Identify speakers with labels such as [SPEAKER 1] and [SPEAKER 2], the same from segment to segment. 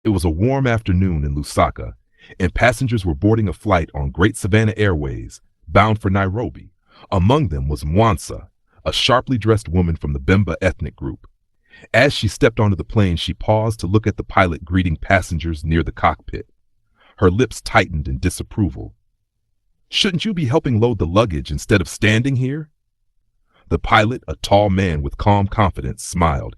[SPEAKER 1] It was a warm afternoon in Lusaka, and passengers were boarding a flight on Great Savannah Airways, bound for Nairobi. Among them was Mwansa, a sharply dressed woman from the Bemba ethnic group. As she stepped onto the plane, she paused to look at the pilot greeting passengers near the cockpit. Her lips tightened in disapproval. "Shouldn't you be helping load the luggage instead of standing here?" The pilot, a tall man with calm confidence, smiled.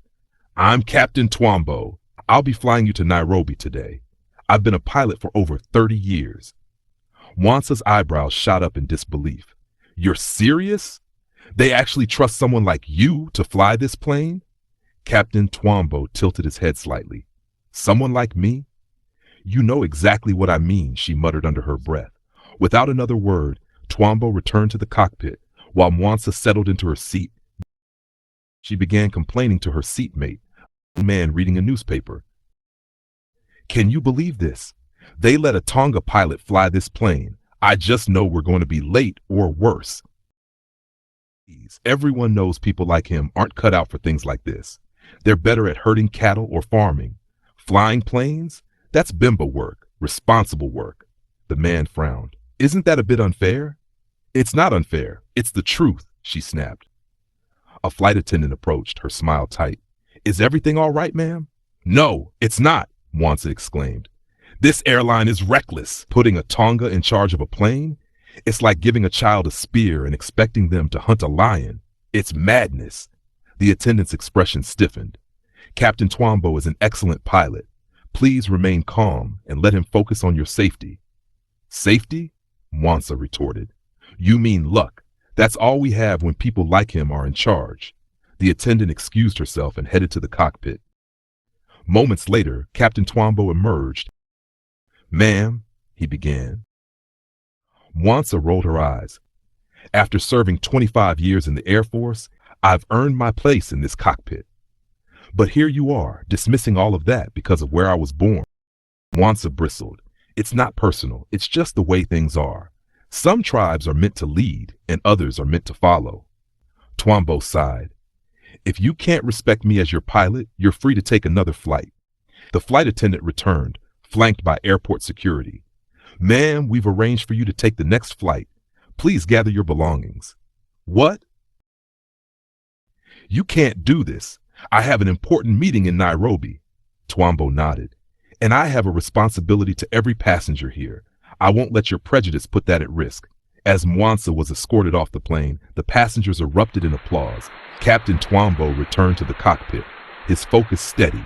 [SPEAKER 1] "I'm Captain Twaambo. I'll be flying you to Nairobi today. I've been a pilot for over 30 years. Mwansa's eyebrows shot up in disbelief. "You're serious? They actually trust someone like you to fly this plane?" Captain Twaambo tilted his head slightly. "Someone like me? You know exactly what I mean," she muttered under her breath. Without another word, Twaambo returned to the cockpit while Mwansa settled into her seat. She began complaining to her seatmate, a man reading a newspaper. "Can you believe this? They let a Tonga pilot fly this plane. I just know we're going to be late or worse." Everyone knows people like him aren't cut out for things like this. They're better at herding cattle or farming. Flying planes? That's Bemba work, responsible work. The man frowned. "Isn't that a bit unfair?" "It's not unfair. It's the truth," she snapped. A flight attendant approached, her smile tight. "Is everything all right, ma'am?" "No, it's not," Mwansa exclaimed. "This airline is reckless. Putting a Tonga in charge of a plane? It's like giving a child a spear and expecting them to hunt a lion. It's madness." The attendant's expression stiffened. "Captain Twaambo is an excellent pilot. Please remain calm and let him focus on your safety." "Safety?" Mwansa retorted. "You mean luck. That's all we have when people like him are in charge." The attendant excused herself and headed to the cockpit. Moments later, Captain Twaambo emerged. "Ma'am," he began. Mwansa rolled her eyes. "After serving 25 years in the Air Force, I've earned my place in this cockpit. But here you are, dismissing all of that because of where I was born." Mwansa bristled. "It's not personal. It's just the way things are. Some tribes are meant to lead and others are meant to follow." Twaambo sighed. "If you can't respect me as your pilot, you're free to take another flight." The flight attendant returned, flanked by airport security. "Ma'am, we've arranged for you to take the next flight. Please gather your belongings." "What?" "You can't do this. I have an important meeting in Nairobi." Twaambo nodded. "And I have a responsibility to every passenger here. I won't let your prejudice put that at risk." As Mwansa was escorted off the plane, the passengers erupted in applause. Captain Twaambo returned to the cockpit, his focus steady,